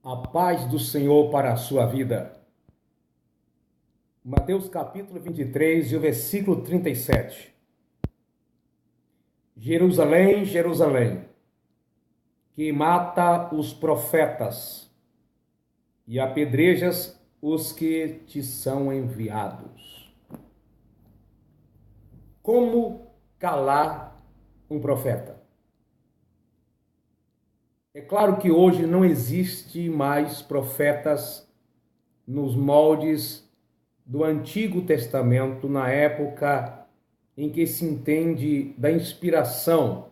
A paz do Senhor para a sua vida. Mateus capítulo 23 e o versículo 37. Jerusalém, Jerusalém, que mata os profetas e apedrejas os que te são enviados. Como calar um profeta? É claro que hoje não existe mais profetas nos moldes do Antigo Testamento, na época em que se entende da inspiração.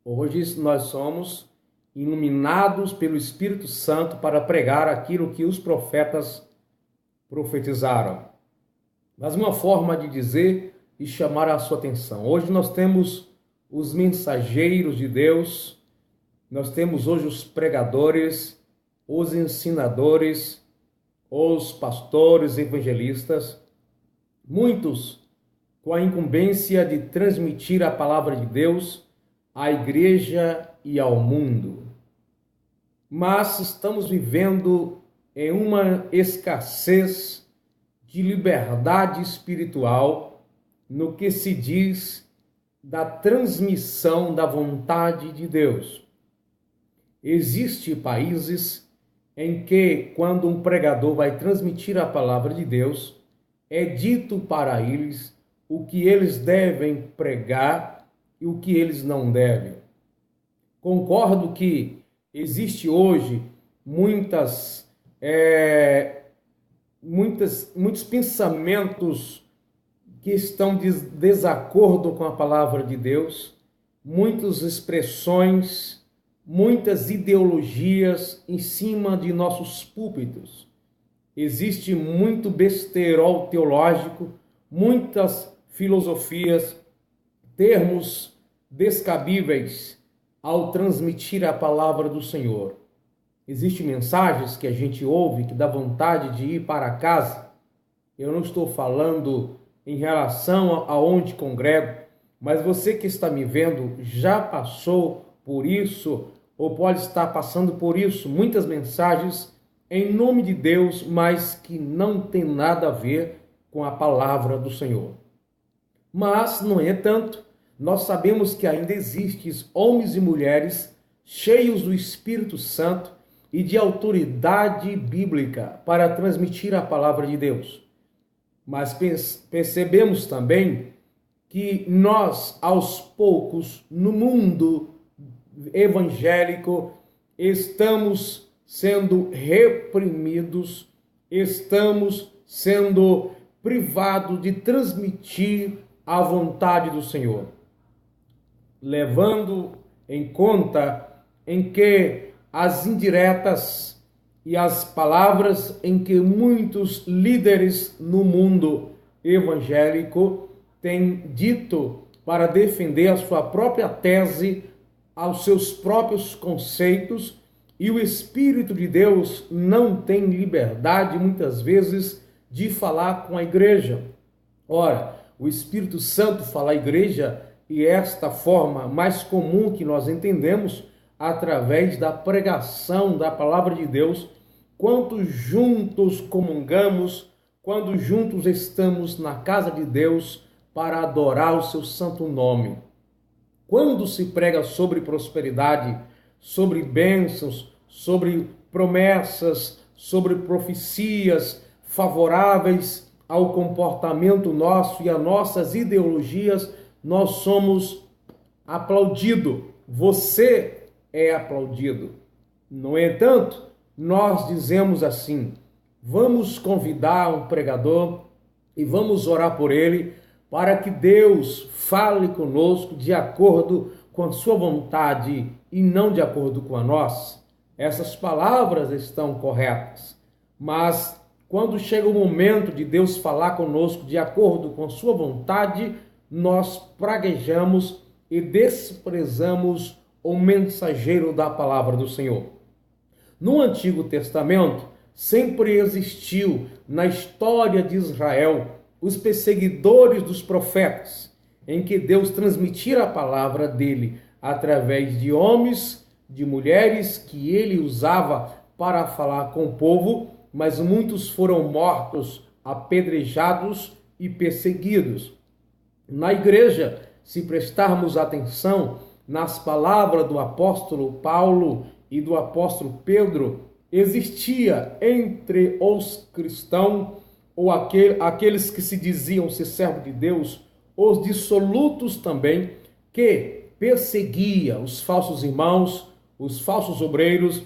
Hoje nós somos iluminados pelo Espírito Santo para pregar aquilo que os profetas profetizaram. Mas uma forma de dizer e chamar a sua atenção. Hoje nós temos os mensageiros de Deus. Nós temos hoje os pregadores, os ensinadores, os pastores, evangelistas, muitos com a incumbência de transmitir a palavra de Deus à igreja e ao mundo. Mas estamos vivendo em uma escassez de liberdade espiritual no que se diz da transmissão da vontade de Deus. Existem países em que, quando um pregador vai transmitir a palavra de Deus, é dito para eles o que eles devem pregar e o que eles não devem. Concordo que existe hoje muitos pensamentos que estão de desacordo com a palavra de Deus, muitas expressões, muitas ideologias em cima de nossos púlpitos. Existe muito besterol teológico, muitas filosofias, termos descabíveis ao transmitir a palavra do Senhor. Existem mensagens que a gente ouve que dá vontade de ir para casa. Eu não estou falando em relação a onde congrego, mas você que está me vendo já passou por isso, ou pode estar passando por isso, muitas mensagens em nome de Deus, mas que não tem nada a ver com a palavra do Senhor. Mas, no entanto, nós sabemos que ainda existem homens e mulheres cheios do Espírito Santo e de autoridade bíblica para transmitir a palavra de Deus. Mas percebemos também que nós, aos poucos, no mundo evangélico, estamos sendo reprimidos, estamos sendo privados de transmitir a vontade do Senhor, levando em conta em que as indiretas e as palavras em que muitos líderes no mundo evangélico têm dito para defender a sua própria tese, aos seus próprios conceitos, e o Espírito de Deus não tem liberdade, muitas vezes, de falar com a igreja. Ora, o Espírito Santo fala à igreja, e esta forma mais comum que nós entendemos, através da pregação da palavra de Deus, quando juntos comungamos, quando juntos estamos na casa de Deus para adorar o seu santo nome. Quando se prega sobre prosperidade, sobre bênçãos, sobre promessas, sobre profecias favoráveis ao comportamento nosso e a nossas ideologias, nós somos aplaudidos. Você é aplaudido. No entanto, nós dizemos assim: vamos convidar um pregador e vamos orar por ele, para que Deus fale conosco de acordo com a sua vontade e não de acordo com a nossa. Essas palavras estão corretas, mas quando chega o momento de Deus falar conosco de acordo com a sua vontade, nós praguejamos e desprezamos o mensageiro da palavra do Senhor. No Antigo Testamento, sempre existiu na história de Israel os perseguidores dos profetas, em que Deus transmitia a palavra dele através de homens, de mulheres que ele usava para falar com o povo, mas muitos foram mortos, apedrejados e perseguidos. Na igreja, se prestarmos atenção nas palavras do apóstolo Paulo e do apóstolo Pedro, existia entre os cristãos, ou aqueles que se diziam ser servos de Deus, os dissolutos também, que perseguia os falsos irmãos, os falsos obreiros,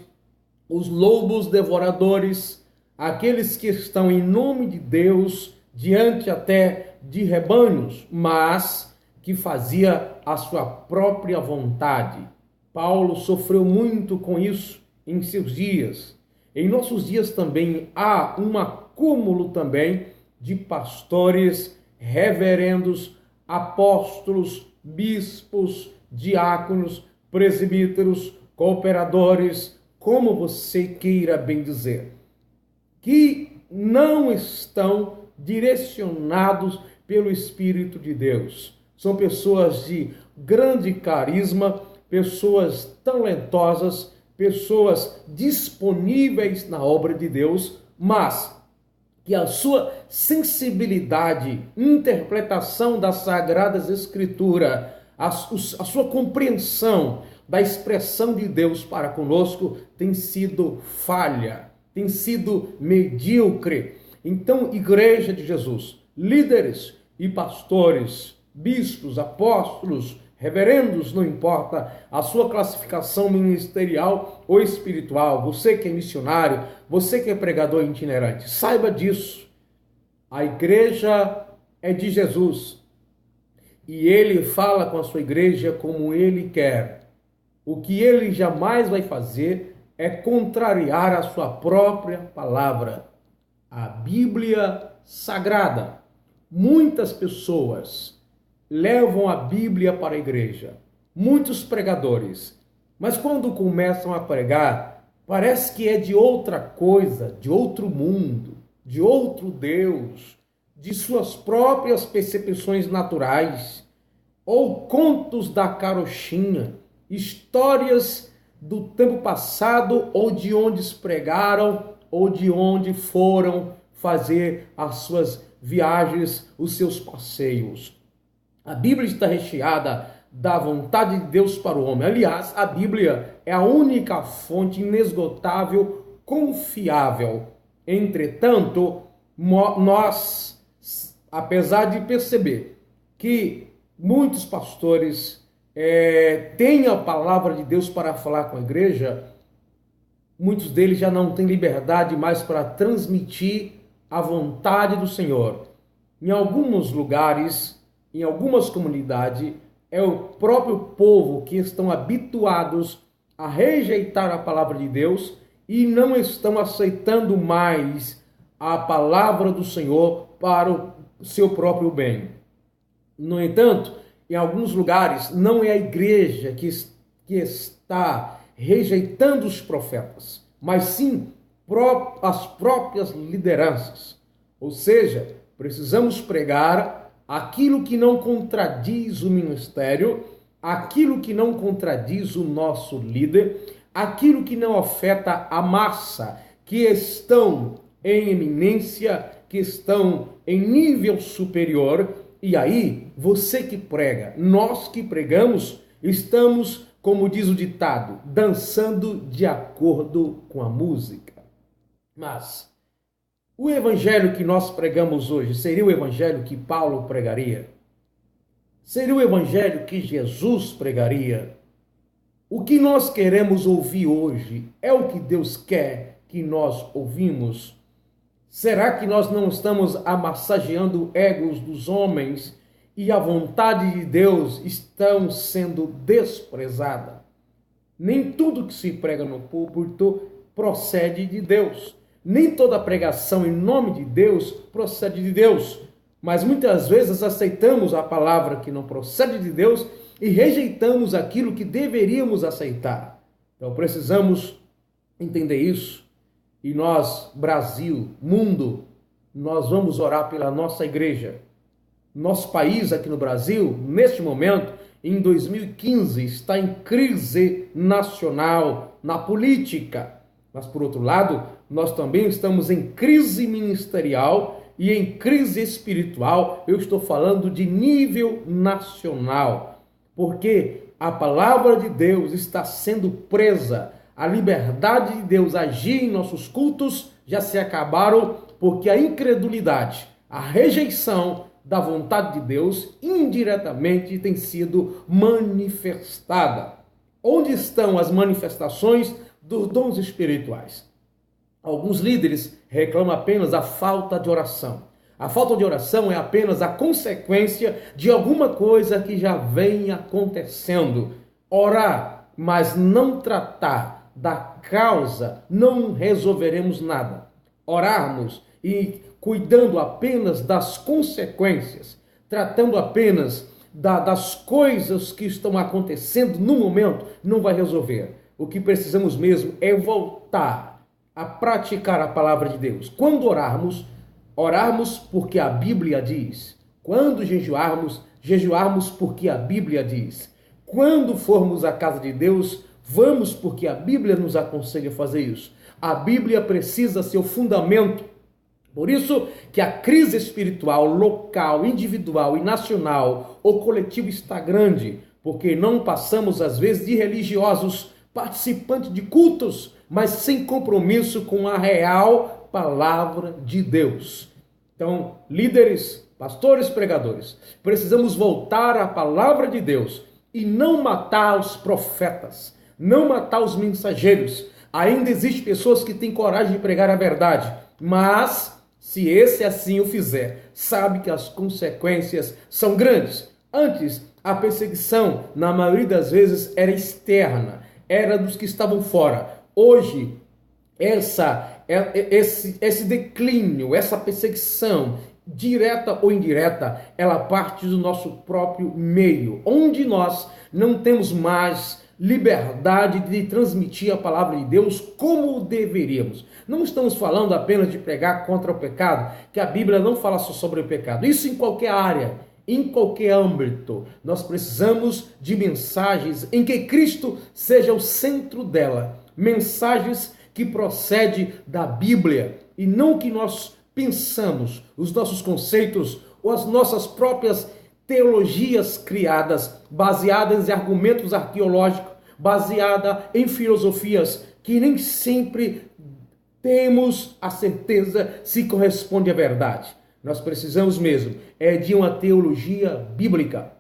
os lobos devoradores, aqueles que estão em nome de Deus, diante até de rebanhos, mas que fazia a sua própria vontade. Paulo sofreu muito com isso em seus dias. Em nossos dias também há um acúmulo também de pastores, reverendos, apóstolos, bispos, diáconos, presbíteros, cooperadores, como você queira bem dizer, que não estão direcionados pelo Espírito de Deus. São pessoas de grande carisma, pessoas talentosas, pessoas disponíveis na obra de Deus, mas que a sua sensibilidade, interpretação das Sagradas Escrituras, a sua compreensão da expressão de Deus para conosco tem sido falha, tem sido medíocre. Então, Igreja de Jesus, líderes e pastores, bispos, apóstolos, reverendos, não importa a sua classificação ministerial ou espiritual, você que é missionário, você que é pregador itinerante, saiba disso. A igreja é de Jesus e ele fala com a sua igreja como ele quer. O que ele jamais vai fazer é contrariar a sua própria palavra, a Bíblia Sagrada. Muitas pessoas levam a Bíblia para a igreja, muitos pregadores, mas quando começam a pregar, parece que é de outra coisa, de outro mundo, de outro Deus, de suas próprias percepções naturais, ou contos da carochinha, histórias do tempo passado, ou de onde pregaram, ou de onde foram fazer as suas viagens, os seus passeios. A Bíblia está recheada da vontade de Deus para o homem. Aliás, a Bíblia é a única fonte inesgotável, confiável. Entretanto, nós, apesar de perceber que muitos pastores têm a palavra de Deus para falar com a igreja, muitos deles já não têm liberdade mais para transmitir a vontade do Senhor. Em alguns lugares, em algumas comunidades, é o próprio povo que estão habituados a rejeitar a palavra de Deus e não estão aceitando mais a palavra do Senhor para o seu próprio bem. No entanto, em alguns lugares, não é a igreja que está rejeitando os profetas, mas sim as próprias lideranças. Ou seja, precisamos pregar aquilo que não contradiz o ministério, aquilo que não contradiz o nosso líder, aquilo que não afeta a massa, que estão em eminência, que estão em nível superior. E aí, você que prega, nós que pregamos, estamos, como diz o ditado, dançando de acordo com a música. Mas o evangelho que nós pregamos hoje seria o evangelho que Paulo pregaria? Seria o evangelho que Jesus pregaria? O que nós queremos ouvir hoje é o que Deus quer que nós ouvimos? Será que nós não estamos amassageando egos dos homens e a vontade de Deus estão sendo desprezada? Nem tudo que se prega no púlpito procede de Deus. Nem toda pregação em nome de Deus procede de Deus, mas muitas vezes aceitamos a palavra que não procede de Deus e rejeitamos aquilo que deveríamos aceitar. Então precisamos entender isso. E nós, Brasil, mundo, nós vamos orar pela nossa igreja. Nosso país aqui no Brasil, neste momento, em 2015, está em crise nacional, na política. Mas, por outro lado, nós também estamos em crise ministerial e em crise espiritual. Eu estou falando de nível nacional, porque a palavra de Deus está sendo presa. A liberdade de Deus agir em nossos cultos já se acabaram, porque a incredulidade, a rejeição da vontade de Deus indiretamente tem sido manifestada. Onde estão as manifestações dos dons espirituais? Alguns líderes reclamam apenas a falta de oração. A falta de oração é apenas a consequência de alguma coisa que já vem acontecendo. Orar, mas não tratar da causa, não resolveremos nada. Orarmos e cuidando apenas das consequências, tratando apenas das coisas que estão acontecendo no momento, não vai resolver. O que precisamos mesmo é voltar a praticar a palavra de Deus. Quando orarmos, orarmos porque a Bíblia diz. Quando jejuarmos, jejuarmos porque a Bíblia diz. Quando formos à casa de Deus, vamos porque a Bíblia nos aconselha a fazer isso. A Bíblia precisa ser o fundamento. Por isso que a crise espiritual local, individual e nacional ou coletiva está grande, porque não passamos às vezes de religiosos, participantes de cultos, mas sem compromisso com a real palavra de Deus. Então, líderes, pastores, pregadores, precisamos voltar à palavra de Deus e não matar os profetas, não matar os mensageiros. Ainda existem pessoas que têm coragem de pregar a verdade, mas se esse assim o fizer, sabe que as consequências são grandes. Antes, a perseguição, na maioria das vezes, era externa, era dos que estavam fora. Hoje, esse declínio, essa perseguição, direta ou indireta, ela parte do nosso próprio meio, onde nós não temos mais liberdade de transmitir a palavra de Deus como deveríamos. Não estamos falando apenas de pregar contra o pecado, que a Bíblia não fala só sobre o pecado. Isso em qualquer área, em qualquer âmbito. Nós precisamos de mensagens em que Cristo seja o centro dela. Mensagens que procedem da Bíblia e não que nós pensamos, os nossos conceitos ou as nossas próprias teologias criadas, baseadas em argumentos arqueológicos, baseada em filosofias que nem sempre temos a certeza se corresponde à verdade. Nós precisamos mesmo de uma teologia bíblica.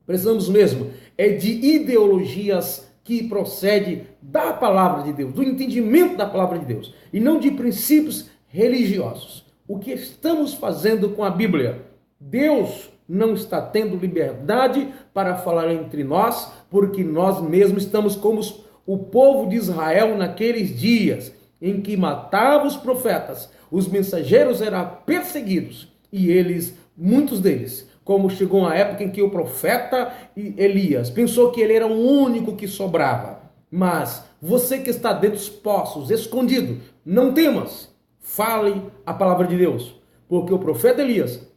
Precisamos mesmo de ideologias que procedem da palavra de Deus, do entendimento da palavra de Deus, e não de princípios religiosos. O que estamos fazendo com a Bíblia? Deus não está tendo liberdade para falar entre nós, porque nós mesmos estamos como o povo de Israel naqueles dias em que matavam os profetas, os mensageiros eram perseguidos e eles, muitos deles, como chegou uma época em que o profeta Elias pensou que ele era o único que sobrava. Mas você que está dentro dos poços, escondido, não temas, fale a palavra de Deus, porque o profeta Elias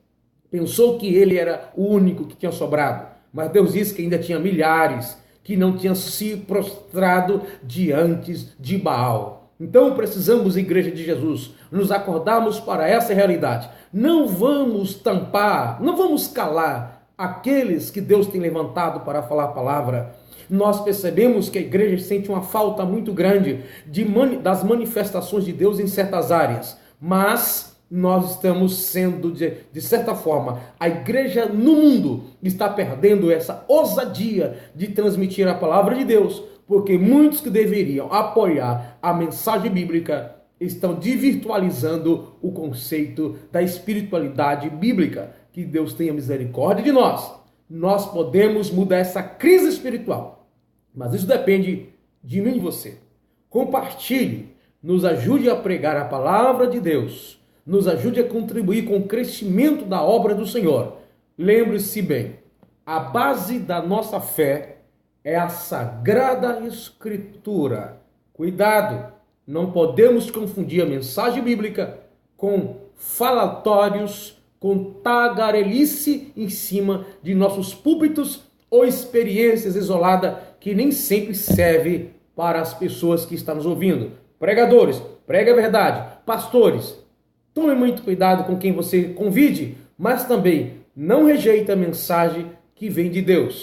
pensou que ele era o único que tinha sobrado, mas Deus disse que ainda tinha milhares que não tinham se prostrado diante de Baal. Então precisamos, Igreja de Jesus, nos acordarmos para essa realidade. Não vamos tampar, não vamos calar aqueles que Deus tem levantado para falar a palavra. Nós percebemos que a igreja sente uma falta muito grande das manifestações de Deus em certas áreas, mas nós estamos sendo, de certa forma, a igreja no mundo está perdendo essa ousadia de transmitir a palavra de Deus, porque muitos que deveriam apoiar a mensagem bíblica estão desvirtualizando o conceito da espiritualidade bíblica. Que Deus tenha misericórdia de nós. Nós podemos mudar essa crise espiritual, mas isso depende de mim e de você. Compartilhe, nos ajude a pregar a palavra de Deus, nos ajude a contribuir com o crescimento da obra do Senhor. Lembre-se bem, a base da nossa fé é a Sagrada Escritura. Cuidado, não podemos confundir a mensagem bíblica com falatórios, com tagarelice em cima de nossos púlpitos ou experiências isoladas que nem sempre servem para as pessoas que estão nos ouvindo. Pregadores, pregue a verdade. Pastores, tome muito cuidado com quem você convide, mas também não rejeite a mensagem que vem de Deus.